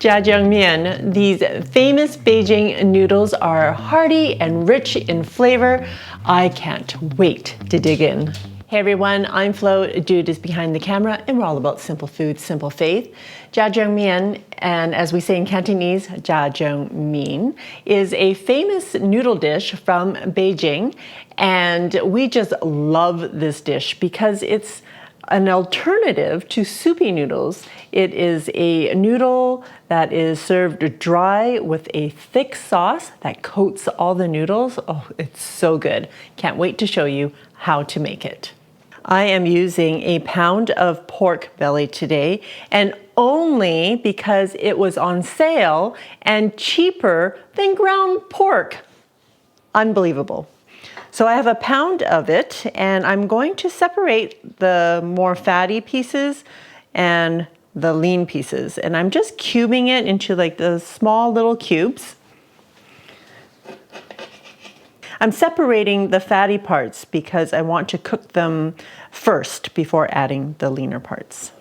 Jiang Mian. These famous Beijing noodles are hearty and rich in flavor. I can't wait to dig in. Hey everyone, I'm Flo, Dude is behind the camera, and we're all about simple food, simple faith. Jiang Mian, and as we say in Cantonese, Jiang Mian, is a famous noodle dish from Beijing, and we just love this dish because it's an alternative to soupy noodles. It is a noodle that is served dry with a thick sauce that coats all the noodles. Oh, it's so good. Can't wait to show you how to make it. I am using a pound of pork belly today, and only because it was on sale and cheaper than ground pork. Unbelievable. So I have a pound of it, and I'm going to separate the more fatty pieces and the lean pieces. And I'm just cubing it into like the small little cubes. I'm separating the fatty parts because I want to cook them first before adding the leaner parts.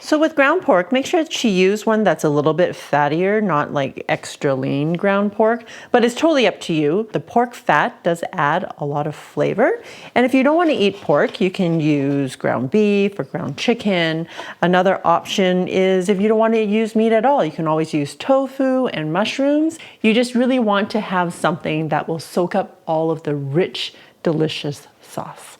So with ground pork, make sure that you use one that's a little bit fattier, not like extra lean ground pork, but it's totally up to you. The pork fat does add a lot of flavor. And if you don't want to eat pork, you can use ground beef or ground chicken. Another option is if you don't want to use meat at all, you can always use tofu and mushrooms. You just really want to have something that will soak up all of the rich, delicious sauce.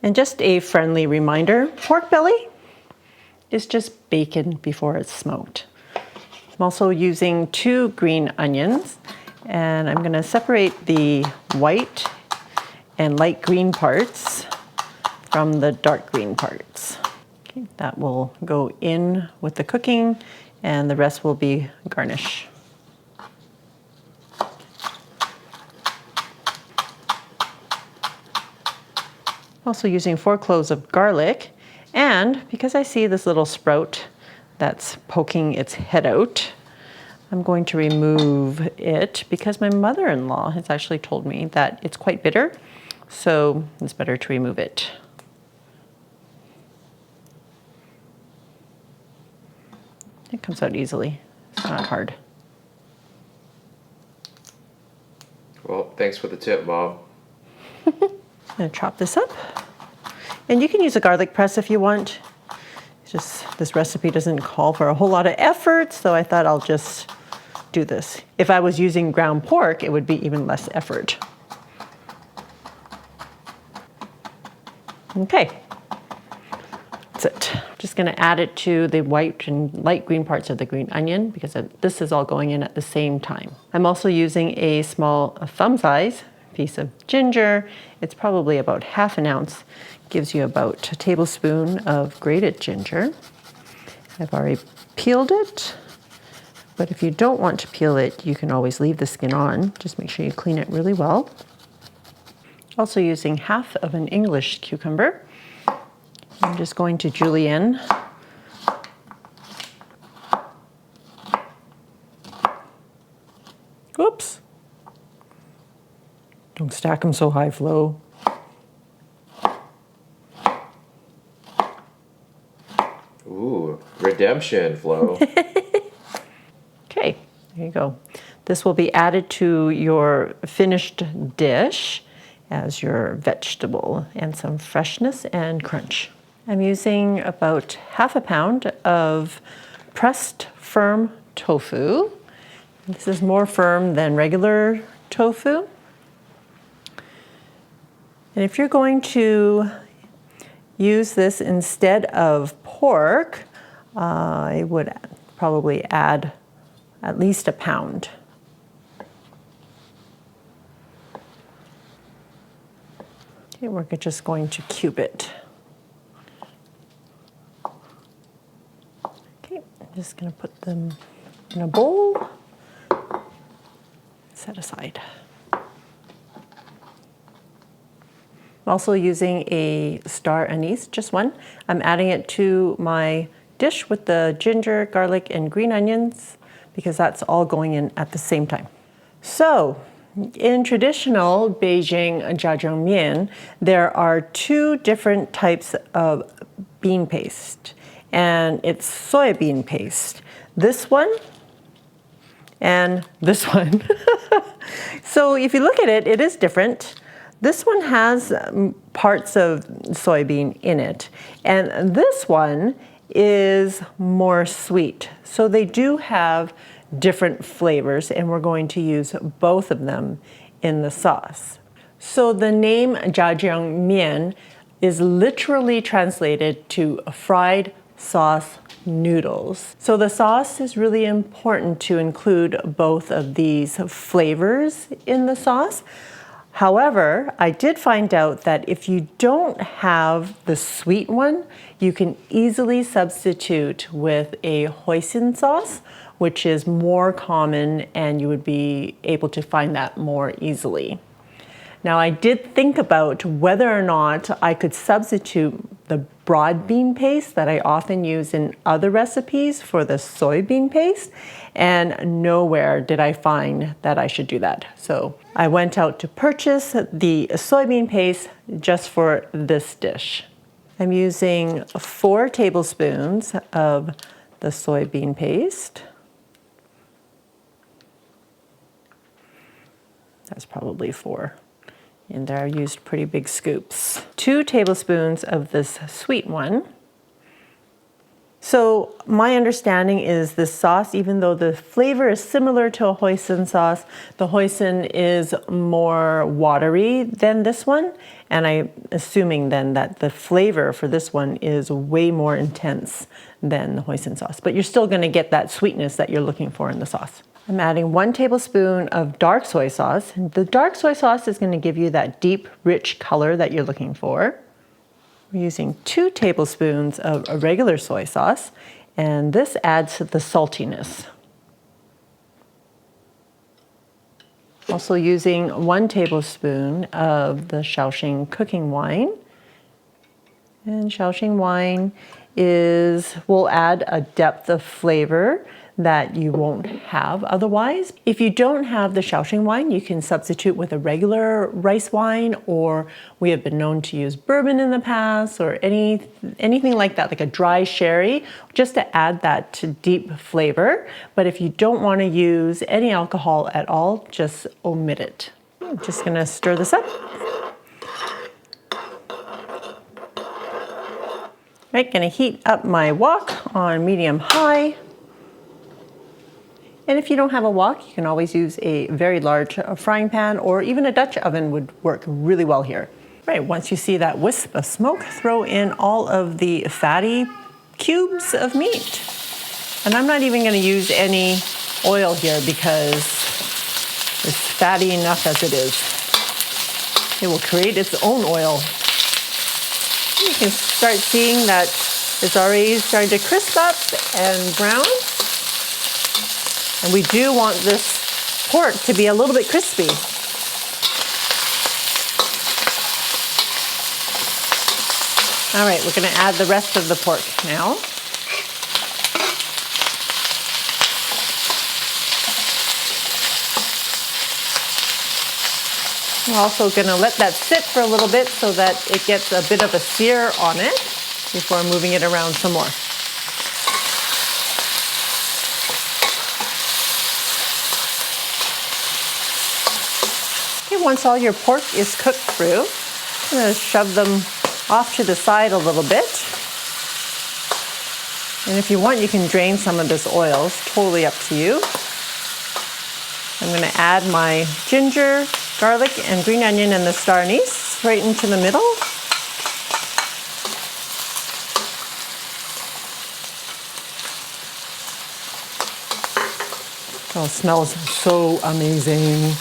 And just a friendly reminder, pork belly is just bacon before it's smoked. I'm also using 2 green onions, and I'm gonna separate the white and light green parts from the dark green parts. Okay, that will go in with the cooking, and the rest will be garnish. Also using 4 cloves of garlic. And because I see this little sprout that's poking its head out, I'm going to remove it because my mother-in-law has actually told me that it's quite bitter, so it's better to remove it. It comes out easily. It's not hard. Well, thanks for the tip, Mom. I'm going to chop this up. And you can use a garlic press if you want. It's just this recipe doesn't call for a whole lot of effort, so I thought I'll just do this. If I was using ground pork, it would be even less effort. Okay, that's it. Just gonna add it to the white and light green parts of the green onion because this is all going in at the same time. I'm also using a small thumb size piece of ginger. It's probably about ½ ounce. Gives you about a tablespoon of grated ginger. I've already peeled it, but if you don't want to peel it, you can always leave the skin on. Just make sure you clean it really well. Also using half of an English cucumber. I'm just going to julienne. Oops. Don't stack them so high, Flo. Ooh, redemption, Flo. Okay, there you go. This will be added to your finished dish as your vegetable and some freshness and crunch. I'm using about ½ pound of pressed firm tofu. This is more firm than regular tofu. And if you're going to use this instead of pork, I would probably add at least a pound. Okay, we're just going to cube it. Okay, I'm just going to put them in a bowl, set aside. I'm also using a star anise, just one. I'm adding it to my dish with the ginger, garlic, and green onions because that's all going in at the same time. So, in traditional Beijing jjajangmian, there are 2 different types of bean paste. and it's soybean paste. This one and this one. So if you look at it, it is different. This one has parts of soybean in it, and this one is more sweet. So they do have different flavors, and we're going to use both of them in the sauce. So the name Jiang Mian is literally translated to fried sauce noodles. So the sauce is really important to include both of these flavors in the sauce. However, I did find out that if you don't have the sweet one, you can easily substitute with a hoisin sauce, which is more common, and you would be able to find that more easily. Now, I did think about whether or not I could substitute the broad bean paste that I often use in other recipes for the soybean paste, and nowhere did I find that I should do that. So I went out to purchase the soybean paste just for this dish. I'm using 4 tablespoons of the soybean paste. That's probably 4. And there I used pretty big scoops. 2 tablespoons of this sweet one. So my understanding is this sauce, even though the flavor is similar to a hoisin sauce, the hoisin is more watery than this one. And I'm assuming then that the flavor for this one is way more intense than the hoisin sauce. But you're still gonna get that sweetness that you're looking for in the sauce. I'm adding 1 tablespoon of dark soy sauce. The dark soy sauce is going to give you that deep, rich color that you're looking for. We're using 2 tablespoons of a regular soy sauce, and this adds the saltiness. Also using 1 tablespoon of the Shaoxing cooking wine. And Shaoxing wine will add a depth of flavor that you won't have otherwise. If you don't have the Shaoxing wine, you can substitute with a regular rice wine, or we have been known to use bourbon in the past, or anything like that, like a dry sherry, just to add that deep flavor. But if you don't want to use any alcohol at all, just omit it. I'm just gonna stir this up. Right, gonna heat up my wok on medium-high. And if you don't have a wok, you can always use a very large frying pan, or even a Dutch oven would work really well here. Right, once you see that wisp of smoke, throw in all of the fatty cubes of meat. And I'm not even gonna use any oil here because it's fatty enough as it is. It will create its own oil. You can start seeing that it's already starting to crisp up and brown. And we do want this pork to be a little bit crispy. All right, we're gonna add the rest of the pork now. We're also gonna let that sit for a little bit so that it gets a bit of a sear on it before moving it around some more. Once all your pork is cooked through, I'm going to shove them off to the side a little bit. And if you want, you can drain some of this oil. It's totally up to you. I'm going to add my ginger, garlic, and green onion and the star anise right into the middle. Oh, it smells so amazing.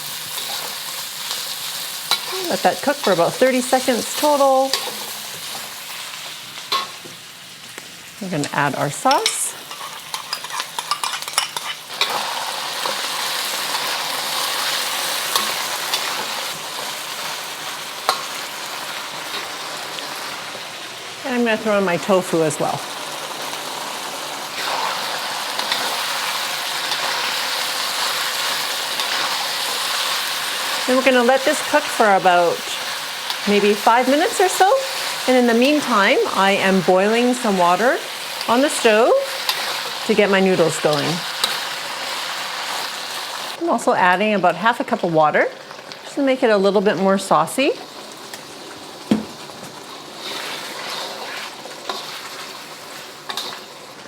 Let that cook for about 30 seconds total. We're going to add our sauce. And I'm going to throw in my tofu as well. And we're going to let this cook for about maybe 5 minutes or so. And in the meantime, I am boiling some water on the stove to get my noodles going. I'm also adding about half a cup of water just to make it a little bit more saucy.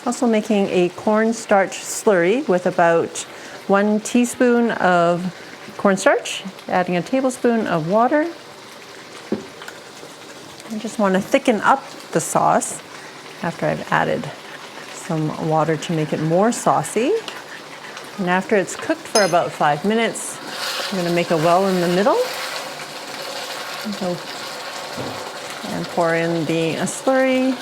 Also making a cornstarch slurry with about 1 teaspoon of cornstarch, adding a tablespoon of water. I just want to thicken up the sauce after I've added some water to make it more saucy. And after it's cooked for about 5 minutes, I'm going to make a well in the middle. And pour in the slurry.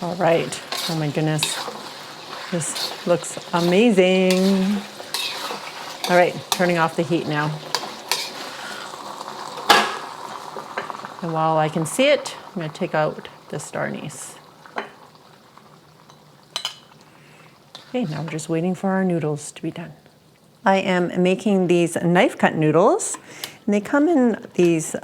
All right, oh my goodness, this looks amazing. All right, turning off the heat now. And while I can see it, I'm gonna take out the star anise. Okay, now we're just waiting for our noodles to be done. I am making these knife cut noodles, and they come in these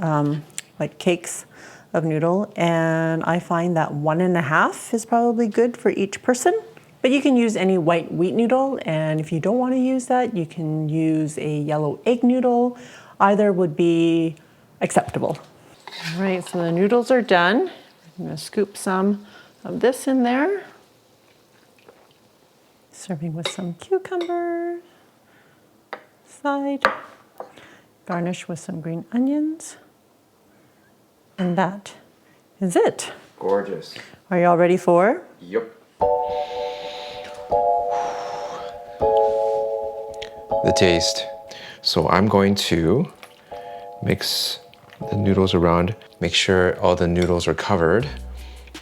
like cakes of noodle, and I find that 1.5 is probably good for each person. But you can use any white wheat noodle, and if you don't want to use that, you can use a yellow egg noodle. Either would be acceptable. All right, so the noodles are done. I'm going to scoop some of this in there. Serving with some cucumber. Side. Garnish with some green onions. And that is it. Gorgeous. Are you all ready for? Yep. The taste. So I'm going to mix the noodles around, make sure all the noodles are covered,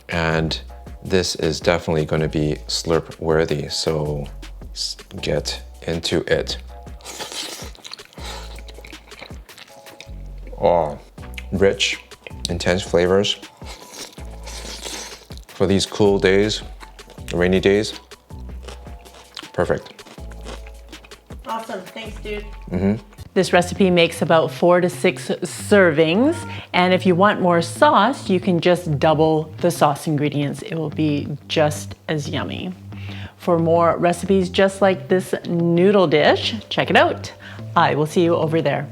and this is definitely going to be slurp worthy, so get into it. Oh, rich, intense flavors. For these cool days, rainy days, perfect. Awesome, thanks dude. This recipe makes about 4 to 6 servings, and if you want more sauce, you can just double the sauce ingredients. It will be just as yummy. For more recipes just like this noodle dish, check it out. I will see you over there.